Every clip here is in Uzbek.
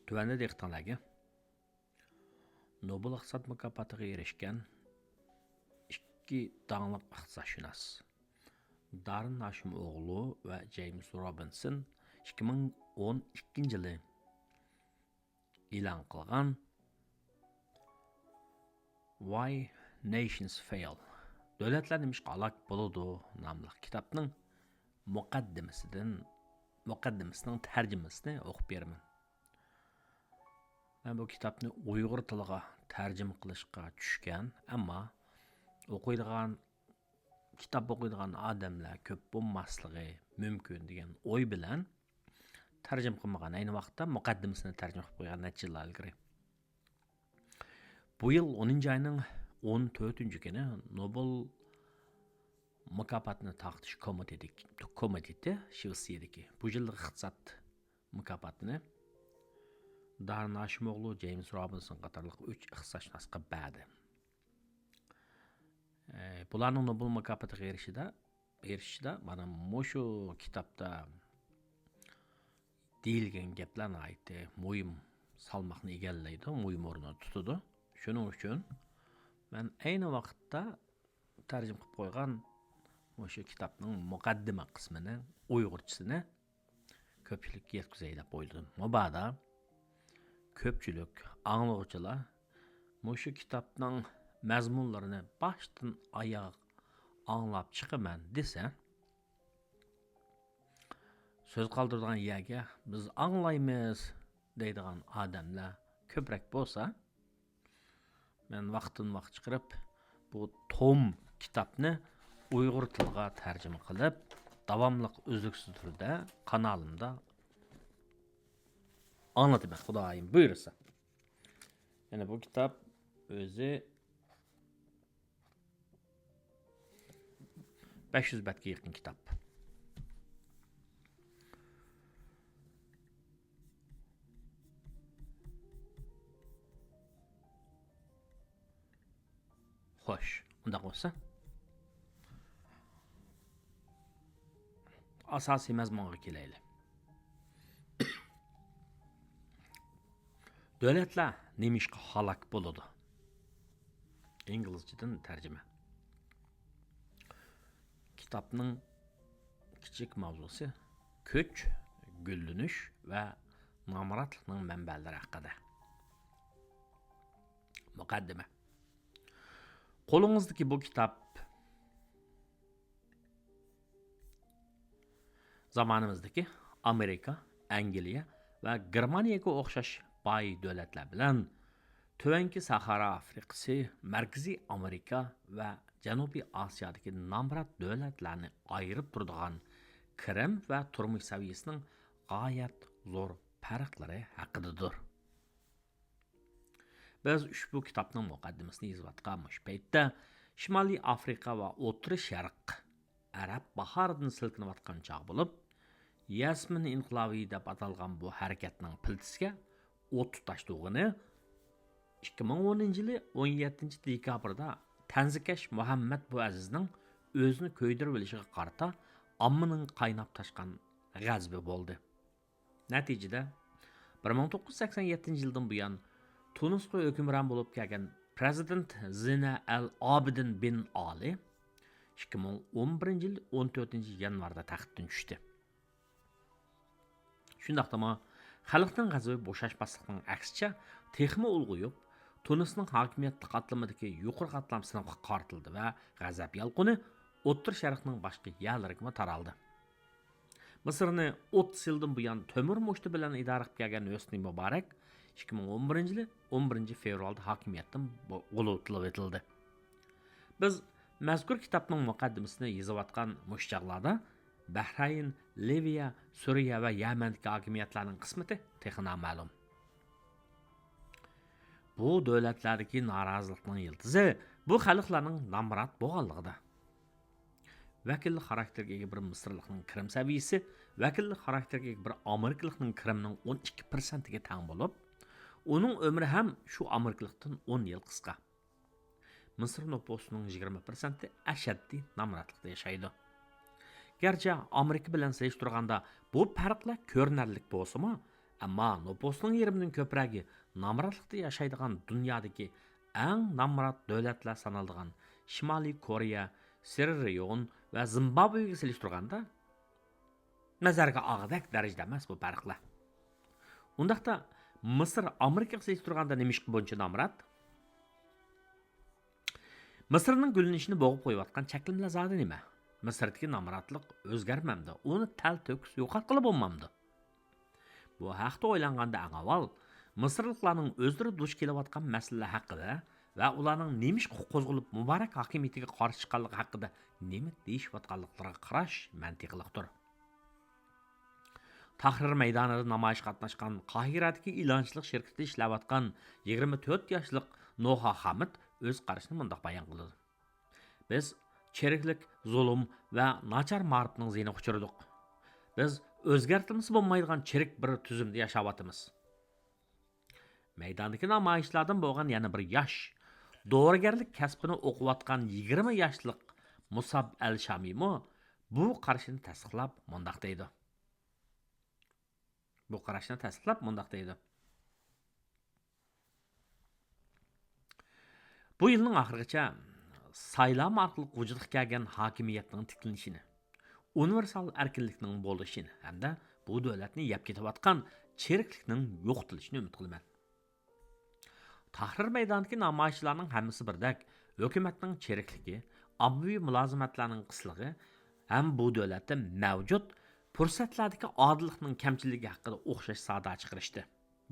Tövəndə dehqanlarga Nobel iqtisod mukofotiga erishgan ikki dаңlıq iqtisodshunos Darin Hashimoğlu va James Robinson 2012 yılı e'lon qilgan Why Nations Fail Davlatlar nimishqa halok bo'ladi nomli kitobning muqaddimasining tarjimasini o'qib beraman. Men bu kitobni Uyg'ur tiliga tarjima qilishga tushgan, ammo kitob o'qiydigan odamlar ko'p bo'lmasligi mumkin degan o'y bilan tarjima qilmagan. Ayni vaqtda muqaddimasini tarjima qilib qo'ygan necha yil ilgari. Bu yil 10-oyning 14-kuni Nobel mukofotini taqdish komiteti Shvetsiyadagi bu yilgi iqtisod mukofotini Darin Hashimoğlu, James Robinson qatorliq 3 iqtisodshunosga berdi. Bularning Nobel mukofotiga erishishida mana shu kitobda deyilgan gaplarni aytdi, muhim salmoqni egallaydi, muhim o'rnini tutadi. Shuning uchun men ayni vaqtda tarjima qilib qo'ygan shu kitobning muqaddima qismini uyg'urchasini ko'pchilikka yetkazay deb o'yladim. Mubada ko'pchilik anglovchilar shu kitobning mazmunlarini boshdan oyoq anglab chiqaman desa, so'z qoldiradigan yerga biz anglaymiz deydigan odamlar ko'proq bo'lsa, men vaqt chiqarib bu tom kitobni Uyg'ur tiliga tarjima qilib, davomli uzluksiz turda kanalimda anlataman, Xudoyim buyursa. Yani bu kitap o'zi 500 betga yaqin kitap. Xo'sh, unda bo'lsa asosiy mazmunga kelaylik. Davlatlar nimishqa halok bo'ladi? İngilizcedan tarjima. Kitobning kichik mavzusi kuch, gullanish va nomrodlikning manbalari haqida. Muqaddima. Qo'lingizdagi bu kitob zamonimizdagi Amerika, Angliya va Germaniyaga o'xshash boy davlatlar bilan Tuvanki Sahara Afrikasi, Markaziy Amerika va Janubiy Osiyodagi nomrod davlatlarni ayirib turadigan kirim va turmush saviyasining g'oyat zo'r farqlari haqidadir. Biz ushbu kitobning muqaddimasini yozayotgan paytda Shimoliy Afrika va O'rta Sharq Arab bahoridan silkinayotgan chog' bo'lib, Yasmin inqilobi deb atalgan bu harakatning piltisiga o't tutashdig'ini 2010 yılı 17 dekabrda Tanzikash Muhammad Buazizning o'zini ko'ydirib olishiga qarata ommaning qaynab tashgan g'azbi bo'ldi. Natijada 1987 yildan buyon Tunisga hukmron bo'lib kelgan prezident Zina al-Abidin bin Ali 2011 yil 14 yanvarda taxtdan tushdi. Shundaqdami xalqning g'azabi bo'shashmaslikning aksicha texmi ulg'uyib, Tunisning hokimiyatli qatlamidagi yuqori qatlam sinfga qartildi va g'azab yalqini O'rta Sharqning boshqa yerlariga taraldi. Misrni 30 yildan buyon temir mushti bilan idora qilib kelgan Hosni Muborak 2011 yili 11 fevralda hokimiyatdan o'g'litilib etildi. Biz mazkur kitobning muqaddimasini yozayotgan mushchaqlarda Bahrayn, Liviya, Suriya va Yamandagi hokimiyatlarning qismati texna ma'lum. Bu davlatlardagi norozilikning yildizi bu xalqlarning nomrod bo'lganligida. Vakillik xarakterga ega bir Misrlikning kirim saviyasi vakillik xarakterga ega bir Amerikalikning kirimining 12% ga teng bo'lib, uning umri ham shu Amerikalikdan 10 yil qisqa. Misr nufusining 20% ashaddiy nomrodlikda yashaydi. Gerçi Amerika bilan solishtirganda bu farqlar ko'rinarli bo'lsa-mu, Ammo nüfusning yarmidan ko'pragi namratlikda yashaydigan dunyodagi eng namrat davlatlar sanaladigan Shimoliy Koreya, Sierra-Leone va Zimbabvega solishtirganda nazarga og'dak darajada emas bu farqlar. Undaqda Misr Amerikaga solishtirganda nima ish bo'yicha namrat? Misrning gullanishini bo'g'ib qo'yayotgan chaklimlar zodi nima? Misrdagi namratlik o'zgarmamdi. Uni tal to'kis yo'qotqilib bo'lmamdi. Bu haqda o'ylanganda avval Misrliklarning o'zlari duch kelayotgan masalalar haqida va ularning nima ish qo'zg'alib Muborak hokimiyatiga qarshi chiqqanligi haqida nima deyishayotganliklariga qarash mantiqlidir. Tahrir maydonida namoyish qatnashgan Qohiradagi ilonchilik shirkatida ishlayotgan 24 yoshli Noha Hamid o'z qarashini bunday bayon qildi. Biz cheriklik, zulm va nachar ma'rifning ziyni uchirdik. Biz o'zgartirmasi bo'lmaydigan cherik bir tuzumda yashayapmiz. Maydondagi namoyishlardan bo'lgan yana bir yosh dorigarlik kasbini o'qiyotgan 20 yoshli Musab al-Shamimo bu qarashini tasdiqlab mundaq deydi. Bu yilning oxirigacha saylam orqali vujudga kelgan hokimiyatning tiklanishini, universal erkinlikning bo'lishini hamda bu davlatni yeb ketayotgan cheriklikning yo'qotilishini umid qilaman. Tahrir maydonidagi namoyishlarning hammasi birdek hukumatning cherikligi, ommaviy mulozimatlarning qisligi ham bu davlatda mavjud fursatlardagi odillikning kamchiligi haqida o'xshash savdo chiqarishdi.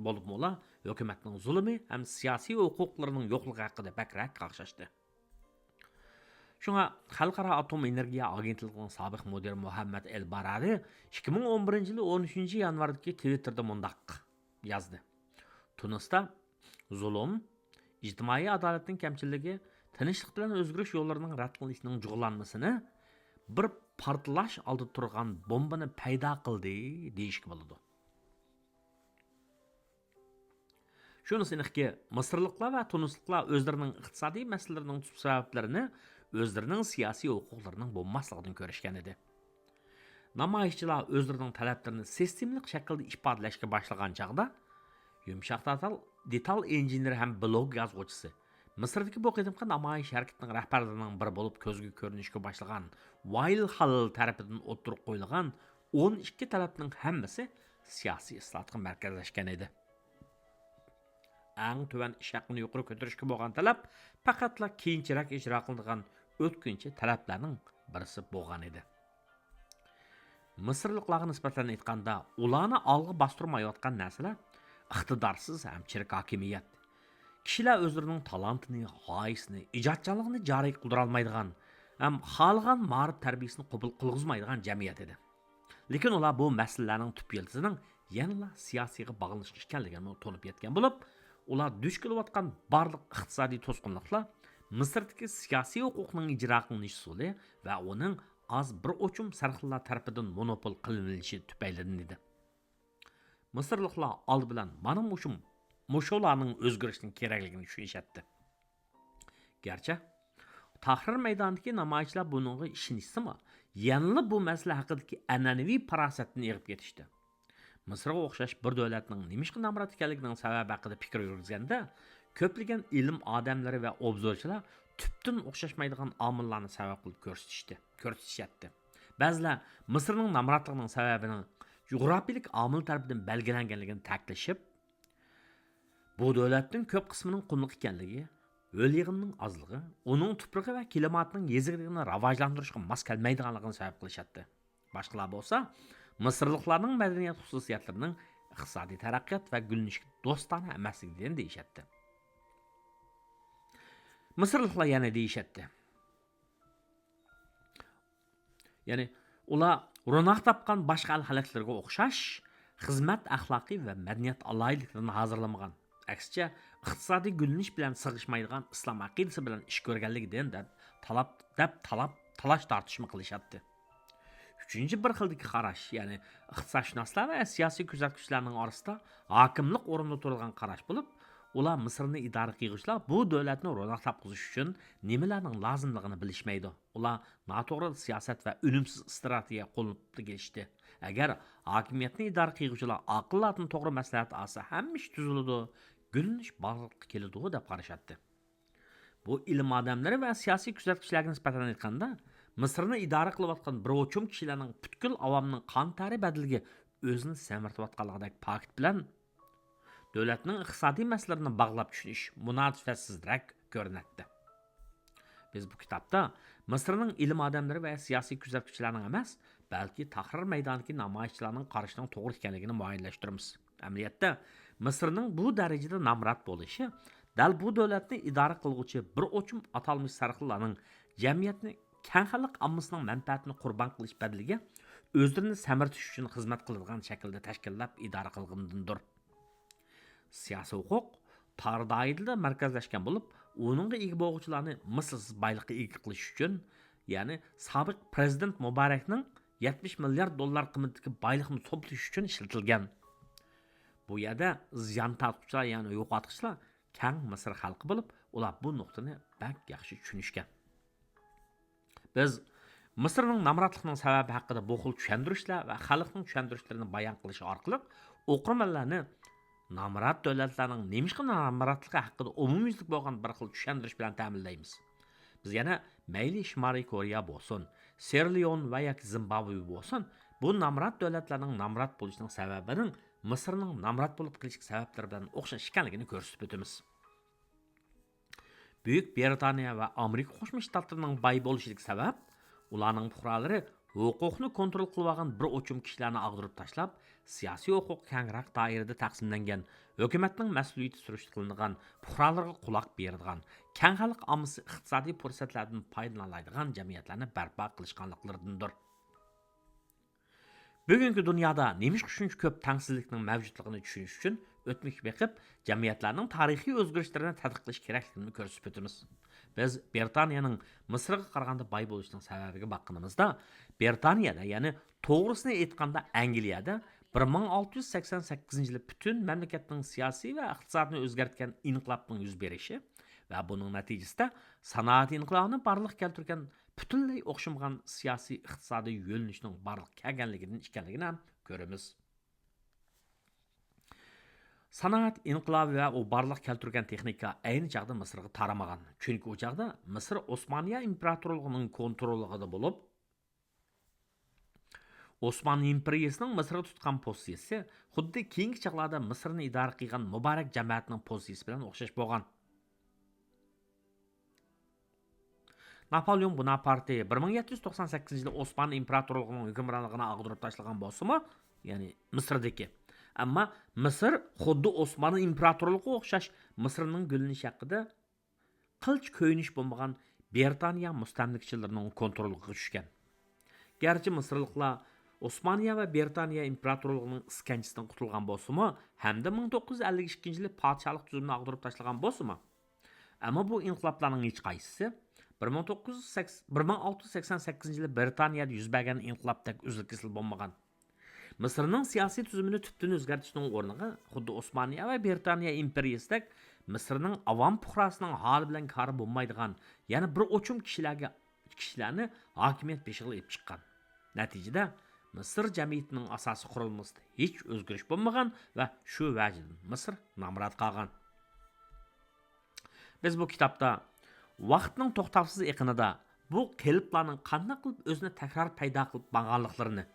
Bo'lib ular hukumatning zulmi ham siyosiy huquqlarining yo'qligi haqida bakrak qaqshashdi. Shunga Xalqaro atom energiya agentligining sobiq mudiri Muhammad El-Barari 2011 yil 13 yanvardagi Twitterda mundaq yozdi. Tunisda zulm, ijtimoiy adolatning kamchiligi, tinchlik bilan o'zgarish yo'llarining rad qilishining jug'lanmasini bir portlash oldida turgan bombani paydo qildi deyishga bo'ladi. Shunisinikki, Misrliklar va Tunisliklar o'zlarining iqtisodiy masalalarining sabablarini o'zlarining siyosiy huquqlarining bo'lmasligidan ko'rishgan edi. Namoyishchilar o'zlarining talablarini sistemlik shaklda ifodalashga boshlagan chaqda, yumshoq detal injener ham blog yozuvchisi Misrdagi bu qadimgi namoyish harakatining rahbarlarining biri bo'lib ko'zga ko'rinishga boshlagan Wail Hal tarafidan o'tirib qo'yilgan 12 talabning hammasi siyosiy islohotga markazlashgan edi. Eng tuvan ish haqini yuqori ko'tarishga bo'lgan talab faqatla keyinchalik ijro qilingan o'tkinchi talablarning birisi bo'lgan edi. Misrliklarga nisbatan aytganda, ularni olg'a bostirmayotgan narsalar iqtidorsiz ham chirik hokimiyat. Kishilar o'zlarining talantini, g'oyasini, ijodkorligini joriy qildira olmaydigan, ham xohlagan ma'rif tarbiyasini qabul qilg'izmaydigan jamiyat edi. Lekin ular bu masalalarning tub yildizining yanada siyosiyga bog'lanish ekanligini to'nib yetgan bo'lib, ular duch kelayotgan barliq iqtisodiy to'sqinliklar Misrdagi siyosiy huquqning ijro qilinish usuli va uning az bir o'chum sarxillar tarafidan monopol qilinishi tufaylidan edi. Misrliklar oldi bilan mana mushularning o'zgarishning kerakligini tushunishadi. Garchi Tahrir maydonidagi namoyishchilar buningga ishonishsa-mu, yanada bu masala haqidagi an'anaviy farosatni yig'ib ketishdi. Misrga o'xshash bir davlatning nimishqa namrat ekanligining sababi haqida fikr yuritganda, ko'plagan ilm odamlari va obzorchilar tubdan o'xshashmaydigan omillarni sabab qilib ko'rsatishyapti. Ba'zilar Misrning namratligining sababini jug'rofiylik omil tarafidan belgilanganligini ta'kidlashib, bu davlatning ko'p qismining qumliq ekanligi, o'l yig'inining ozligi, uning tuprog'i va klimatining yezigligini rivojlantirishga mos kelmaydiganligini sabab qilishadi. Boshqalar bo'lsa, Misrliklarning madaniyat xususiyatlarining iqtisodiy taraqqiyot va gullanishga do'stona emasligidan deyishadi. Misrliklar yana deyishadi. Ya'ni ular ro'noq topgan boshqa xalqlarga o'xshash xizmat axloqiy va madaniyat alayliklarini hozirlamagan. Aksicha iqtisodiy gullanish bilan sig'ishmaydigan islom aqidasi bilan ish ko'rganligidan talash tortishma qilishadi. Üçüncü bir xildagi qarash, ya'ni iqtisodshunoslar va siyosiy kuzatuvchilarning orasida hokimlik o'rnida turgan qarash bo'lib, ular Misrni idora qiluvchilar bu davlatni ro'noq topqizish uchun nimalarning lozimligini bilishmaydi. Ular noto'g'ri siyosat va unumsiz strategiya qo'llanib kelishdi. Agar hokimiyatni idora qiluvchilar aqllarni to'g'ri maslahat olsa, hamma ish tuziladi, gulinish borliqqa keladi deb qarashadi. Bu ilm odamlari va siyosiy kuzatuvchilarga nisbatan aytganda, Misrni idora qilayotgan bir o'chum kishilarning butkul avomning qon tari badaliga o'zini samartayotganligidek pakt bilan davlatning iqtisodiy masalalarini bog'lab tushunish munosabatsizroq ko'rinadi. Biz bu kitobda Misrning ilm odamlari va siyosiy kuzatuvchilarning emas, balki tahrir maydonidagi namoyishchilarning qarashining to'g'ri ekanligini muayyanlashtiramiz. Amaliyotda Misrning bu darajada namrat bo'lishi dal bu davlatni idora qiluvchi bir o'chum atalmish sarxillarning jamiyatni keng xalq ammasining manfaatini qurbon qilish badaliga o'zlarini samartish uchun xizmat qiladigan shaklda tashkillab idora qilgandir. Siyosiy huquq tar doirada markazlashgan bo'lib, uningga ega bo'luvchilarni mislsiz boylikqa ega qilish uchun, ya'ni sobiq prezident Mubarakning 70 milliard dollar qiymatidagi boylikni to'plash uchun ishlatilgan. Bu yerda ziyon tortuvchilar, ya'ni yo'qotuvchilar keng Misr xalqi bo'lib, ular bu nuqtani bak yaxshi tushunishgan. Biz Misrning namratligining sababi haqida bu xil tushuntirishlar va xalqning tushuntirishlarini bayon qilish orqali o'qirmanlarni namrat davlatlarning nemishqa namratligi haqida umumyuzlik bo'lgan bir xil tushuntirish bilan ta'minlaymiz. Biz yana mayli Shimoliy Koreya bo'lsin, Sierra va yoki Zimbabve bo'lsin, bu namrat davlatlarning namrat bo'lishining sababining Misrning namrat bo'lib qilish sabablari bilan o'xshash ekanligini ko'rsatib o'tamiz. Buyuk Britaniya va Amerika Qo'shma Shtatlarining boy bo'lishiga sabab ularning fuqarolari huquqni kontrol qilib olgan bir o'chum kishilarni ag'dirib tashlab, siyosiy huquq kengroq doirada taqsimlangan, hukumatning mas'uliyati surishtirilgan, fuqarolarga quloq beradigan, keng xalq ommasi iqtisodiy fursatlardan foydalanadigan jamiyatlarni barpo qilishganliklaridandir. Bugungi dunyoda nemish shuncha ko'p tangsizlikning mavjudligini tushunish uchun o'tmishga beqib, jamiyatlarning tarixiy o'zgarishlarini tadqiq qilish kerakligini ko'rsatib o'tamiz. Biz Britaniyaning Misrga qaraganda boy bo'lishining sababiga baqqanimizda, Britaniyada, ya'ni to'g'risini aytganda Angliyada 1688-yili butun mamlakatning siyosiy va iqtisodini o'zgartgan inqilobning yuz berishi va buning natijasida sanoat inqilobining barliq keltirgan butunlay o'xshamagan siyosiy iqtisodiy yo'nalishning barliq ekanligini ham ko'ramiz. Sanoat inqilobi va u barliq keltirgan texnika ayni chog'da Misrga taramagan. Chunki u chog'da Misr Osmoniya imperatorligining kontrolida bo'lib, Osman imperiyasining Misrga tutgan pozitsiyasi xuddi keyingi chaqlarda Misrni idora qilgan Muborak jamiyatining pozitsiyasi bilan o'xshash bo'lgan. Napoleon Bonaparte 1798-yilda Osman imperatorligining hukmronligini ag'dirib tashlagan bo'lsa-mu, ya'ni Misrdagi. Ammo Misr xuddi Osman imperatorligiga o'xshash Misrning gulinishi haqida qilch ko'yinish bo'lmagan Britaniya mustamlikchilarining kontroliga tushgan. Garchi Misrliklar Osmoniya va Britaniya imperatorligining iskanchisidan qutulgan bo'lsa-mu, hamda 1952-yili podshohlik tuzumini ag'dirib tashlagan bo'lsa-mu, ammo bu inqiloblarning hech qaysisi 1688-yili Britaniyada yuz bergan inqilobdek uzil-kesil bo'lmagan. Misrning siyosiy tuzumini tubdan o'zgartirishning o'rniga xuddi Osmoniya va Britaniya imperiyasidek Misrning avom fuqarosining holi bilan kori bo'lmaydigan, ya'ni bir o'chum kishilarni hokimiyat beshiga olib chiqqan. Natijada Misr jamiyatining asosiy qurilmasida hech o'zgarish bo'lmagan va shu vajdan Misr namrat qolgan. Biz bu kitobda vaqtning to'xtovsiz eqinida bu qiliblarning qanday qilib o'zini takror paydo qilib bo'lganliklarini,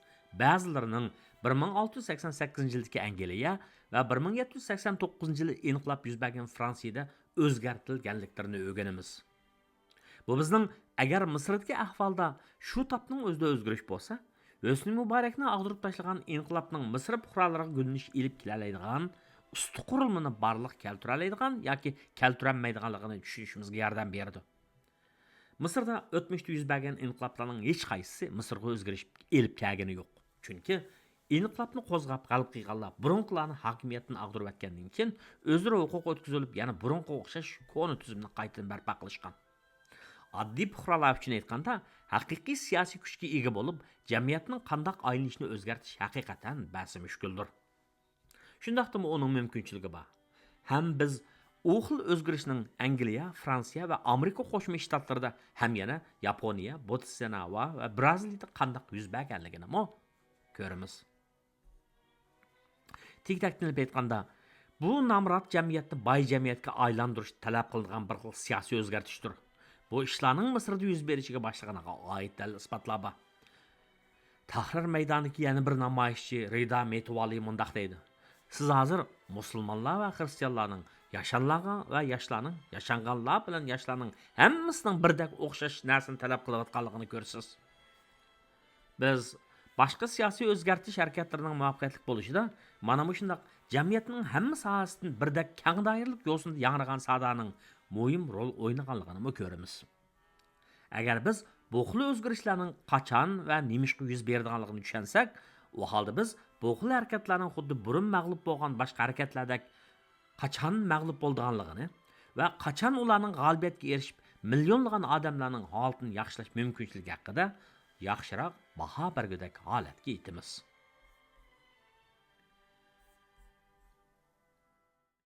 ba'zilarining 1688-yildagi Angliya va 1789-yili inqilob yuz bergan Fransiyada o'zgartirilganliklarini o'rganamiz. Bu bizning agar Misrdagi ahvolda shu topning o'zida o'zgarish bo'lsa, Hosni Muborakni ag'dirib tashlagan inqilobning Misr fuqarolariga gulinish ilib keladigan, usti qurilmani barliq keltira oladigan yoki keltirilmaydiganligini tushunishimizga yordam berdi. Misrda o'tmishda yuz bergan inqiloblarning hech qaysisi Misrga o'zgarish elib kelgani yo'q. Chunki inqilobni qo'zg'ab g'alab qilganlar burunqilarni hokimiyatini ag'dirib o'tgandan keyin o'zlari huquq o'tkazilib, yana burunqi o'xshash ko'ni tuzumni qaytadan barpo qilishgan. Oddiy fuqarolar uchun aytganda, haqiqiy siyosiy kuchga ega bo'lib, jamiyatning qanday aylanishini o'zgartirish haqiqatan ba'zi mushkuldir. Shundaqdimi uning mumkinchiligi bor. Ham biz u xil o'zgarishning Angliya, Fransiya va Amerika Qo'shma Shtatlarida ham yana Yaponiya, Botsvana va Braziliyada qanday yuz berganligini ko'ramiz. Tek-tektinib aytganda, bu namrat jamiyatni boy jamiyatga aylantirish talab qilingan bir xil siyosiy o'zgartishdir. Bu ishlarning Misrda yuz berishiga boshlaganiga oid dalil isbotlar bor. Tahrir maydonidagi yana bir namoyishchi Rida Metvali mundaq deydi. Siz hozir musulmonlar va xristianlarning yashanlarga va yoshlarning, yashanganlar bilan yoshlarning hammasining birdek o'xshash narsani talab qilayotganligini ko'rsiz. Biz boshqa siyosiy o'zgartish harakatlarining muvaffaqiyatli bo'lishida mana bu shundaq jamiyatning hamma sohasidan birdek keng doiralik yo'sinda yangragan sadoning muhim rol o'ynaganligini ko'ramiz. Agar biz bu xil o'zgarishlarning qachon va nimishqa yuz berganligini tushunsak, u holda biz bu xil harakatlarning xuddi burun mag'lub bo'lgan boshqa harakatlardek qachon mag'lub bo'lganligini va qachon ularning g'alabiyatga erishib millionlagan odamlarning holatini yaxshilash mumkinligi haqida yaxshiroq baho bergudak holatga yetamiz.